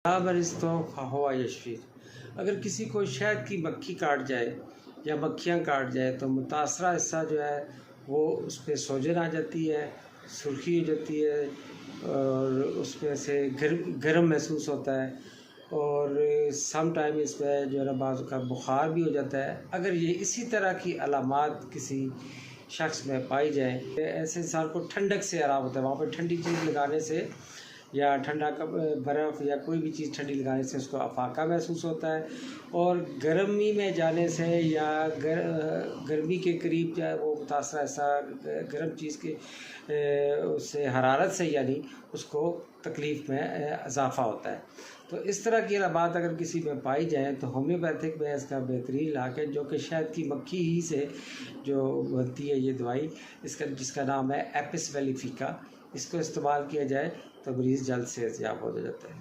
مریض تو ہوا یشفی، اگر کسی کو شہد کی مکھی کاٹ جائے یا مکھیاں کاٹ جائے تو متاثرہ حصہ جو ہے وہ اس پہ سوجن آ جاتی ہے، سرخی ہو جاتی ہے اور اس میں سے گرم محسوس ہوتا ہے، اور سم ٹائم اس پہ جو ہے نا بعض کا بخار بھی ہو جاتا ہے۔ اگر یہ اسی طرح کی علامات کسی شخص میں پائی جائیں، ایسے انسان کو ٹھنڈک سے آرام ہوتا ہے، وہاں پہ ٹھنڈی چیز لگانے سے یا ٹھنڈا برف یا کوئی بھی چیز ٹھنڈی لگانے سے اس کو افاقہ محسوس ہوتا ہے، اور گرمی میں جانے سے یا گرمی کے قریب جو ہے وہ متاثرہ ایسا گرم چیز کے اس سے حرارت سے یعنی اس کو تکلیف میں اضافہ ہوتا ہے۔ تو اس طرح کی علامات اگر کسی میں پائی جائیں تو ہومیوپیتھک میں اس کا بہترین علاج ہے، جو کہ شہد کی مکھی ہی سے جو بنتی ہے یہ دوائی، جس کا نام ہے ایپس ویلیفیکا، اس کو استعمال کیا جائے تو مریض جلد سے صحت یاب ہو جاتا ہے۔